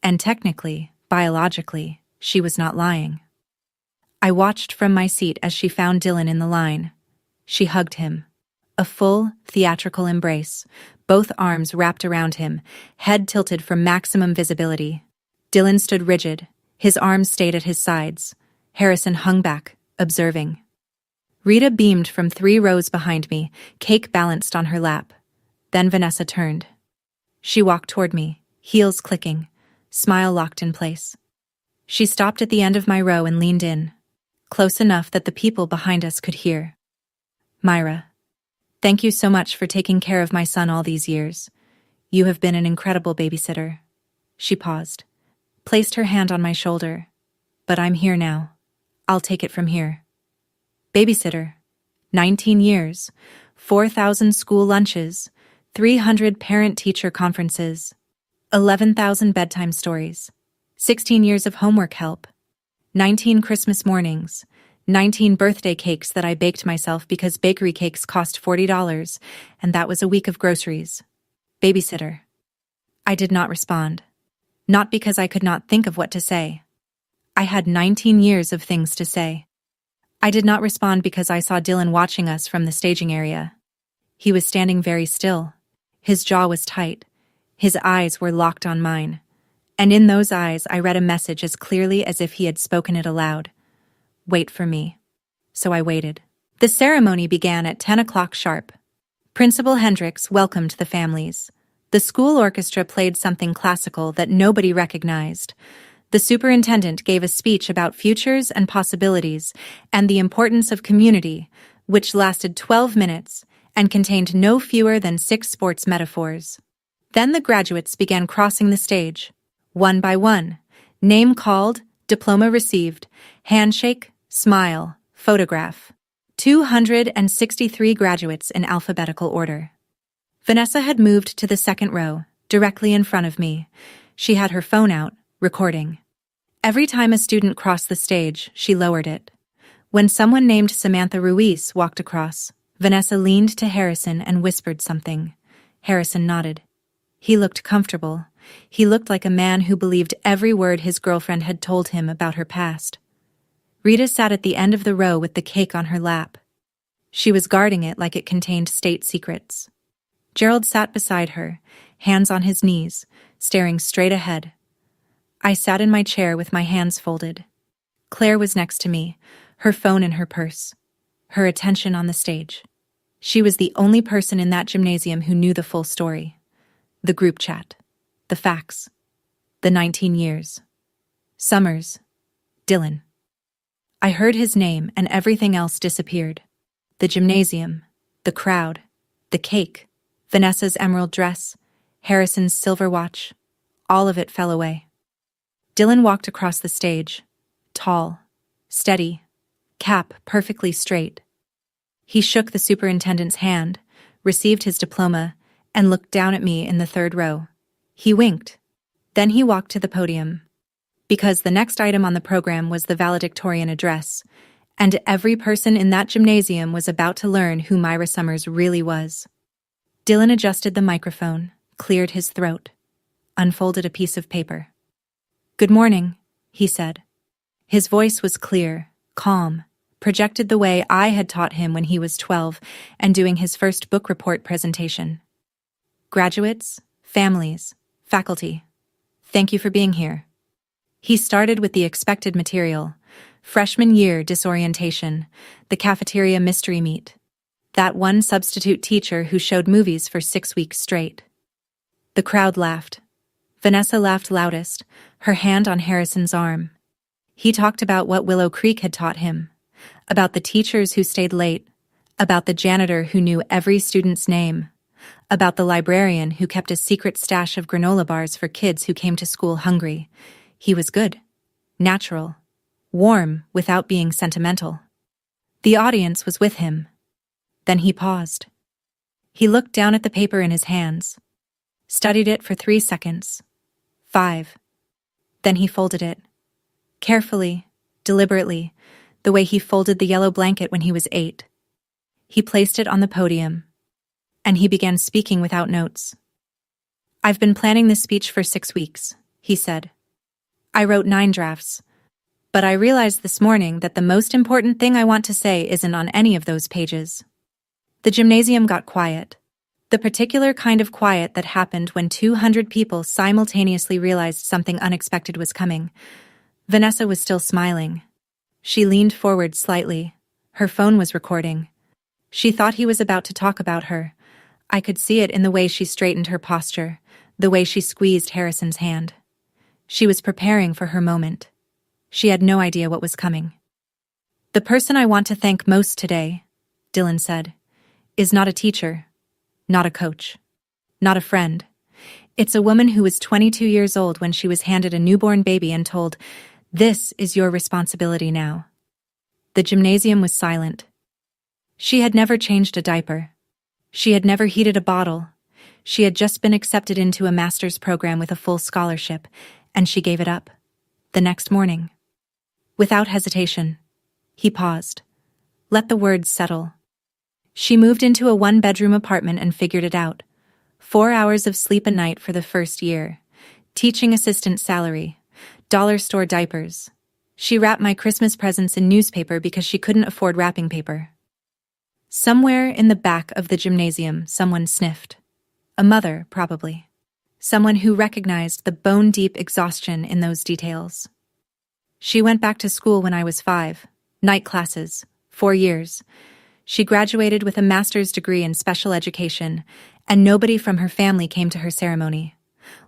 And technically, biologically, she was not lying. I watched from my seat as she found Dylan in the line. She hugged him. A full, theatrical embrace, both arms wrapped around him, head tilted for maximum visibility. Dylan stood rigid, his arms stayed at his sides. Harrison hung back, observing. Rita beamed from 3 rows behind me, cake balanced on her lap. Then Vanessa turned. She walked toward me, heels clicking, smile locked in place. She stopped at the end of my row and leaned in, close enough that the people behind us could hear. "Myra, thank you so much for taking care of my son all these years. You have been an incredible babysitter." She paused, placed her hand on my shoulder. "But I'm here now. I'll take it from here." Babysitter. 19 years, 4,000 school lunches, 300 parent-teacher conferences, 11,000 bedtime stories, 16 years of homework help, 19 Christmas mornings, 19 birthday cakes that I baked myself because bakery cakes cost $40, and that was a week of groceries. Babysitter. I did not respond. Not because I could not think of what to say. I had 19 years of things to say. I did not respond because I saw Dylan watching us from the staging area. He was standing very still. His jaw was tight. His eyes were locked on mine. And in those eyes I read a message as clearly as if he had spoken it aloud. Wait for me. So I waited. The ceremony began at 10 o'clock sharp. Principal Hendricks welcomed the families. The school orchestra played something classical that nobody recognized. The superintendent gave a speech about futures and possibilities and the importance of community, which lasted 12 minutes and contained no fewer than 6 sports metaphors. Then the graduates began crossing the stage, one by one, name called, diploma received, handshake, smile, photograph. 263 graduates in alphabetical order. Vanessa had moved to the second row, directly in front of me. She had her phone out, recording. Every time a student crossed the stage, she lowered it. When someone named Samantha Ruiz walked across, Vanessa leaned to Harrison and whispered something. Harrison nodded. He looked comfortable. He looked like a man who believed every word his girlfriend had told him about her past. Rita sat at the end of the row with the cake on her lap. She was guarding it like it contained state secrets. Gerald sat beside her, hands on his knees, staring straight ahead. I sat in my chair with my hands folded. Claire was next to me, her phone in her purse, her attention on the stage. She was the only person in that gymnasium who knew the full story. The group chat, the facts, the 19 years. Summers, Dylan. I heard his name and everything else disappeared. The gymnasium, the crowd, the cake, Vanessa's emerald dress, Harrison's silver watch, all of it fell away. Dylan walked across the stage, tall, steady, cap perfectly straight. He shook the superintendent's hand, received his diploma, and looked down at me in the third row. He winked. Then he walked to the podium. Because the next item on the program was the valedictorian address, and every person in that gymnasium was about to learn who Myra Summers really was. Dylan adjusted the microphone, cleared his throat, unfolded a piece of paper. "Good morning," he said. His voice was clear, calm, projected the way I had taught him when he was 12 and doing his first book report presentation. "Graduates, families, faculty, thank you for being here." He started with the expected material: freshman year disorientation, the cafeteria mystery meat, that one substitute teacher who showed movies for 6 weeks straight. The crowd laughed. Vanessa laughed loudest, her hand on Harrison's arm. He talked about what Willow Creek had taught him, about the teachers who stayed late, about the janitor who knew every student's name, about the librarian who kept a secret stash of granola bars for kids who came to school hungry. He was good, natural, warm without being sentimental. The audience was with him. Then he paused. He looked down at the paper in his hands, studied it for 3 seconds, 5. Then he folded it. Carefully, deliberately, the way he folded the yellow blanket when he was 8. He placed it on the podium, and he began speaking without notes. "I've been planning this speech for 6 weeks," he said. "I wrote 9 drafts, but I realized this morning that the most important thing I want to say isn't on any of those pages." The gymnasium got quiet, the particular kind of quiet that happened when 200 people simultaneously realized something unexpected was coming. Vanessa was still smiling. She leaned forward slightly. Her phone was recording. She thought he was about to talk about her. I could see it in the way she straightened her posture, the way she squeezed Harrison's hand. She was preparing for her moment. She had no idea what was coming. "The person I want to thank most today," Dylan said, "is not a teacher, not a coach, not a friend. It's a woman who was 22 years old when she was handed a newborn baby and told, 'This is your responsibility now.'" The gymnasium was silent. She had never changed a diaper. She had never heated a bottle. She had just been accepted into a master's program with a full scholarship, and she gave it up. The next morning. Without hesitation. He paused. Let the words settle. She moved into a 1-bedroom apartment and figured it out. 4 hours of sleep a night for the first year. Teaching assistant salary. Dollar store diapers. She wrapped my Christmas presents in newspaper because she couldn't afford wrapping paper. Somewhere in the back of the gymnasium, someone sniffed. A mother, probably. Someone who recognized the bone-deep exhaustion in those details. She went back to school when I was 5. Night classes. 4 years. She graduated with a master's degree in special education, and nobody from her family came to her ceremony.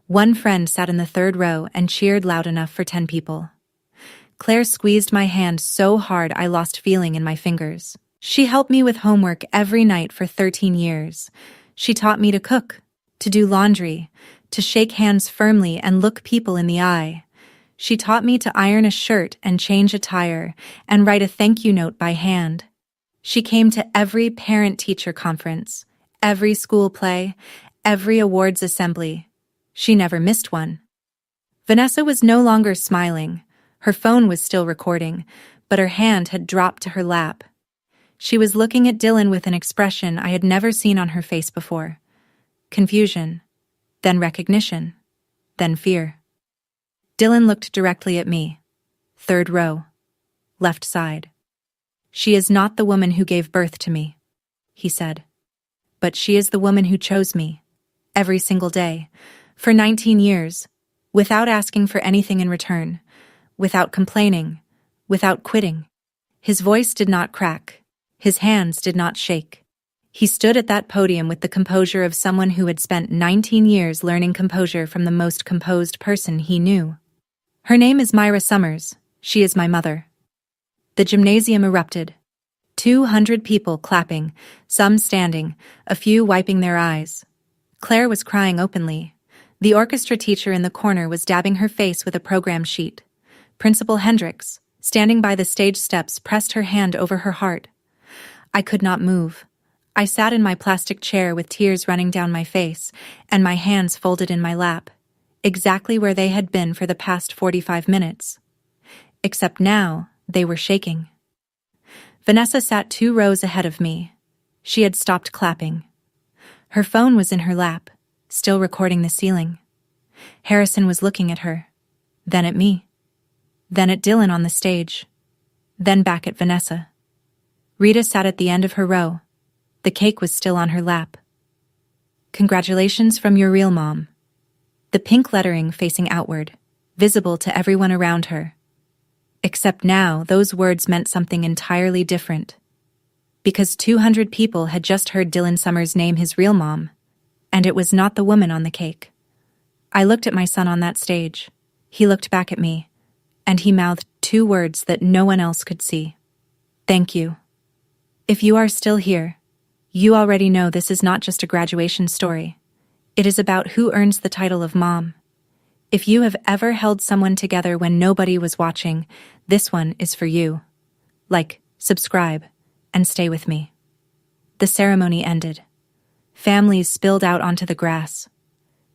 One friend sat in the 3rd row and cheered loud enough for 10 people. Claire squeezed my hand so hard I lost feeling in my fingers. She helped me with homework every night for 13 years. She taught me to cook, to do laundry, to shake hands firmly and look people in the eye. She taught me to iron a shirt and change a tire and write a thank you note by hand. She came to every parent-teacher conference, every school play, every awards assembly. She never missed one. Vanessa was no longer smiling. Her phone was still recording, but her hand had dropped to her lap. She was looking at Dylan with an expression I had never seen on her face before. Confusion, then recognition, then fear. Dylan looked directly at me. 3rd row, left side. "She is not the woman who gave birth to me," he said. "But she is the woman who chose me, every single day, for 19 years, without asking for anything in return, without complaining, without quitting." His voice did not crack. His hands did not shake. He stood at that podium with the composure of someone who had spent 19 years learning composure from the most composed person he knew. "Her name is Myra Summers. She is my mother." The gymnasium erupted. 200 people clapping, some standing, a few wiping their eyes. Claire was crying openly. The orchestra teacher in the corner was dabbing her face with a program sheet. Principal Hendricks, standing by the stage steps, pressed her hand over her heart. I could not move. I sat in my plastic chair with tears running down my face, and my hands folded in my lap, exactly where they had been for the past 45 minutes. Except now, they were shaking. Vanessa sat 2 rows ahead of me. She had stopped clapping. Her phone was in her lap, still recording the ceiling. Harrison was looking at her, then at me, then at Dylan on the stage, then back at Vanessa. Rita sat at the end of her row. The cake was still on her lap. "Congratulations from your real mom." The pink lettering facing outward, visible to everyone around her. Except now, those words meant something entirely different. Because 200 people had just heard Dylan Summers name his real mom, and it was not the woman on the cake. I looked at my son on that stage. He looked back at me, and he mouthed 2 words that no one else could see. "Thank you." If you are still here, you already know this is not just a graduation story. It is about who earns the title of mom. If you have ever held someone together when nobody was watching, this one is for you. Like, subscribe, and stay with me. The ceremony ended. Families spilled out onto the grass.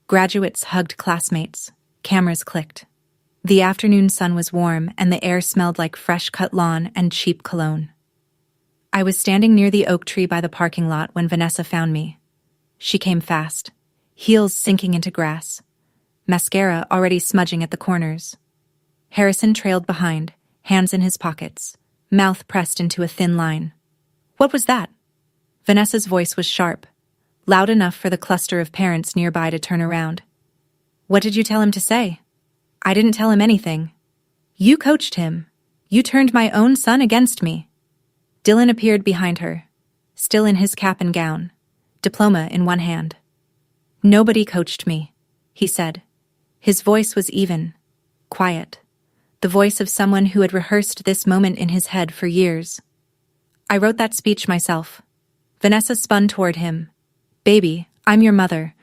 Graduates hugged classmates. Cameras clicked. The afternoon sun was warm, and the air smelled like fresh-cut lawn and cheap cologne. I was standing near the oak tree by the parking lot when Vanessa found me. She came fast, heels sinking into grass, mascara already smudging at the corners. Harrison trailed behind, hands in his pockets, mouth pressed into a thin line. "What was that?" Vanessa's voice was sharp, loud enough for the cluster of parents nearby to turn around. "What did you tell him to say?" "I didn't tell him anything." "You coached him. You turned my own son against me." Dylan appeared behind her, still in his cap and gown, diploma in one hand. "Nobody coached me," he said. His voice was even, quiet, the voice of someone who had rehearsed this moment in his head for years. "I wrote that speech myself." Vanessa spun toward him. "Baby, I'm your mother.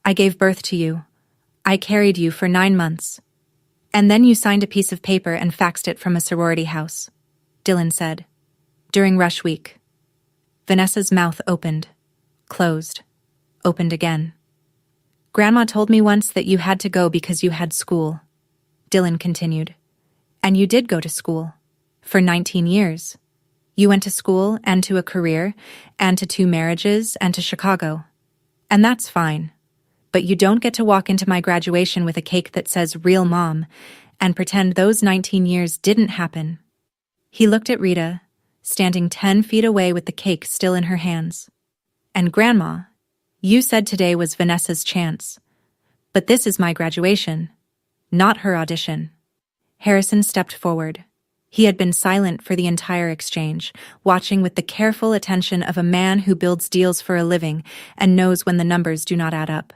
I gave birth to you. I carried you for 9 months. And then you signed a piece of paper and faxed it from a sorority house," Dylan said. "During rush week." Vanessa's mouth opened, closed, opened again. "Grandma told me once that you had to go because you had school," Dylan continued. "And you did go to school. For 19 years. You went to school and to a career, and to 2 marriages, and to Chicago. And that's fine. But you don't get to walk into my graduation with a cake that says real mom and pretend those 19 years didn't happen." He looked at Rita, standing 10 feet away with the cake still in her hands. "And Grandma, you said today was Vanessa's chance. But this is my graduation, not her audition." Harrison stepped forward. He had been silent for the entire exchange, watching with the careful attention of a man who builds deals for a living and knows when the numbers do not add up.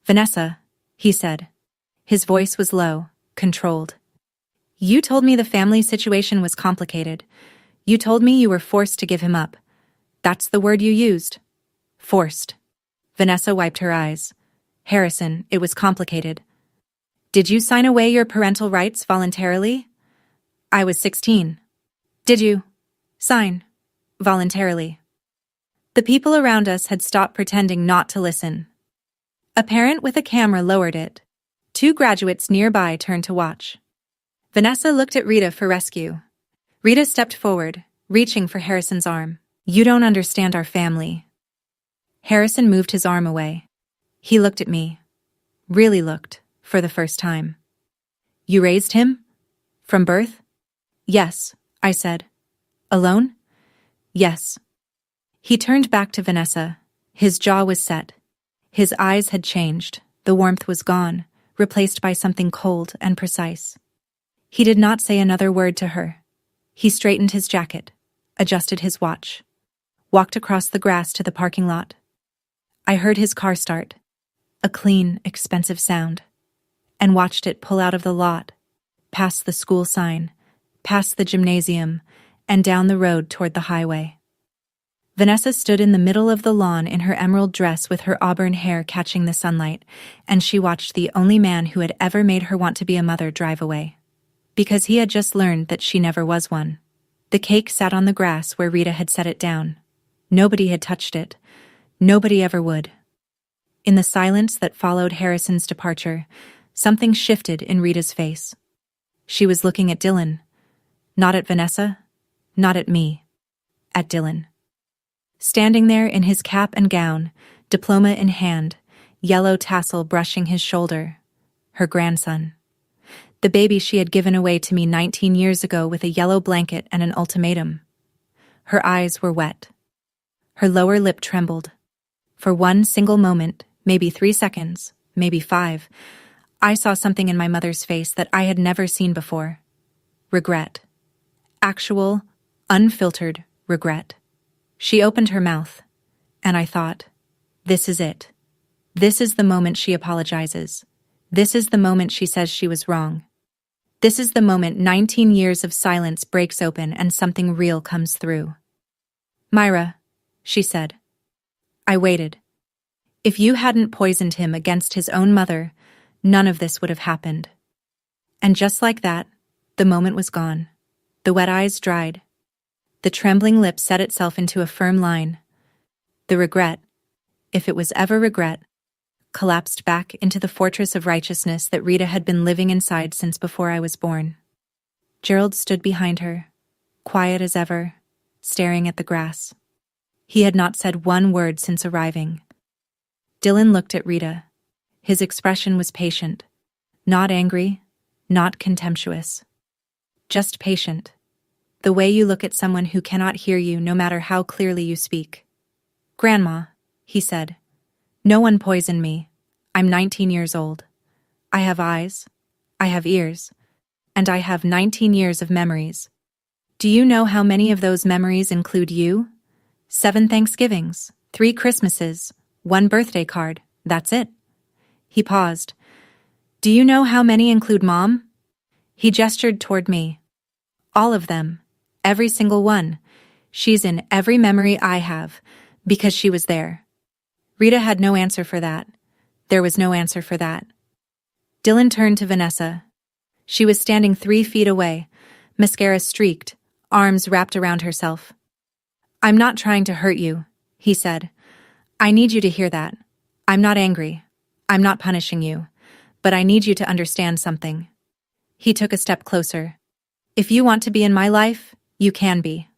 "Vanessa," he said. His voice was low, controlled. "You told me the family situation was complicated. You told me you were forced to give him up. That's the word you used. Forced." Vanessa wiped her eyes. "Harrison, it was complicated." "Did you sign away your parental rights voluntarily?" "I was 16. "Did you sign voluntarily?" The people around us had stopped pretending not to listen. A parent with a camera lowered it. 2 graduates nearby turned to watch. Vanessa looked at Rita for rescue. Rita stepped forward, reaching for Harrison's arm. "You don't understand our family." Harrison moved his arm away. He looked at me. Really looked, for the first time. "You raised him? From birth?" "Yes," I said. "Alone?" "Yes." He turned back to Vanessa. His jaw was set. His eyes had changed. The warmth was gone, replaced by something cold and precise. He did not say another word to her. He straightened his jacket, adjusted his watch, walked across the grass to the parking lot. I heard his car start, a clean, expensive sound, and watched it pull out of the lot, past the school sign, past the gymnasium, and down the road toward the highway. Vanessa stood in the middle of the lawn in her emerald dress with her auburn hair catching the sunlight, and she watched the only man who had ever made her want to be a mother drive away. Because he had just learned that she never was one. The cake sat on the grass where Rita had set it down. Nobody had touched it. Nobody ever would. In the silence that followed Harrison's departure, something shifted in Rita's face. She was looking at Dylan. Not at Vanessa, not at me. At Dylan. Standing there in his cap and gown, diploma in hand, yellow tassel brushing his shoulder. Her grandson. The baby she had given away to me 19 years ago with a yellow blanket and an ultimatum. Her eyes were wet. Her lower lip trembled. For one single moment, maybe 3 seconds, maybe 5, I saw something in my mother's face that I had never seen before. Regret. Actual, unfiltered regret. She opened her mouth, and I thought, this is it. This is the moment she apologizes. This is the moment she says she was wrong. This is the moment 19 years of silence breaks open and something real comes through. Myra, she said. I waited. If you hadn't poisoned him against his own mother, none of this would have happened. And just like that, the moment was gone. The wet eyes dried. The trembling lip set itself into a firm line. The regret, if it was ever regret, collapsed back into the fortress of righteousness that Rita had been living inside since before I was born. Gerald stood behind her, quiet as ever, staring at the grass. He had not said one word since arriving. Dylan looked at Rita. His expression was patient, not angry, not contemptuous. Just patient. The way you look at someone who cannot hear you no matter how clearly you speak. Grandma, he said, no one poisoned me. I'm 19 years old. I have eyes, I have ears, and I have 19 years of memories. Do you know how many of those memories include you? 7 Thanksgivings, 3 Christmases, 1 birthday card, that's it. He paused. Do you know how many include Mom? He gestured toward me. All of them, every single one. She's in every memory I have, because she was there. Rita had no answer for that. There was no answer for that. Dylan turned to Vanessa. She was standing 3 feet away, mascara streaked, arms wrapped around herself. I'm not trying to hurt you, he said. I need you to hear that. I'm not angry. I'm not punishing you. But I need you to understand something. He took a step closer. If you want to be in my life, you can be.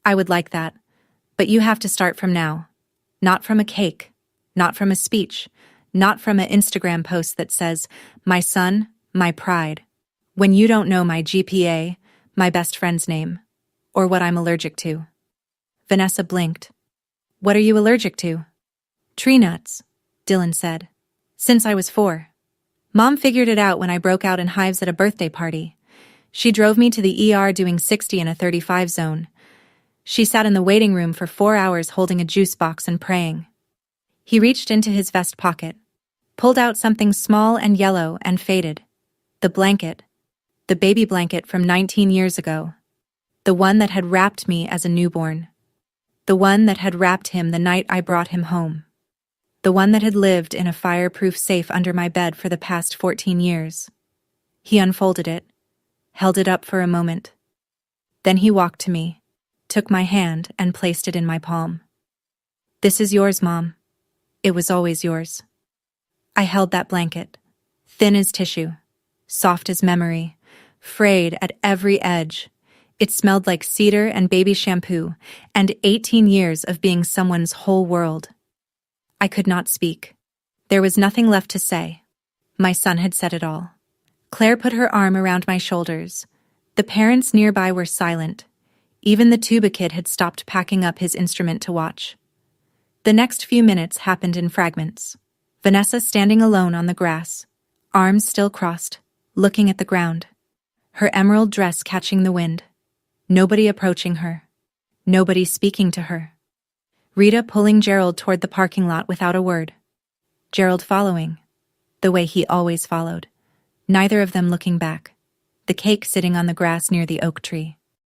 I would like that. But you have to start from now. Not from a cake. Not from a speech. Not from an Instagram post that says, my son, my pride. When you don't know my GPA, my best friend's name, or what I'm allergic to. Vanessa blinked. What are you allergic to? Tree nuts, Dylan said. Since I was 4. Mom figured it out when I broke out in hives at a birthday party. She drove me to the ER doing 60 in a 35 zone. She sat in the waiting room for 4 hours holding a juice box and praying. He reached into his vest pocket, pulled out something small and yellow and faded. The blanket. The baby blanket from 19 years ago. The one that had wrapped me as a newborn. The one that had wrapped him the night I brought him home. The one that had lived in a fireproof safe under my bed for the past 14 years. He unfolded it, held it up for a moment. Then he walked to me, took my hand and placed it in my palm. This is yours, Mom. It was always yours. I held that blanket, thin as tissue, soft as memory, frayed at every edge. It smelled like cedar and baby shampoo, and 18 years of being someone's whole world. I could not speak. There was nothing left to say. My son had said it all. Claire put her arm around my shoulders. The parents nearby were silent. Even the tuba kid had stopped packing up his instrument to watch. The next few minutes happened in fragments. Vanessa standing alone on the grass, arms still crossed, looking at the ground. Her emerald dress catching the wind. Nobody approaching her. Nobody speaking to her. Rita pulling Gerald toward the parking lot without a word. Gerald following, the way he always followed. Neither of them looking back. The cake sitting on the grass near the oak tree.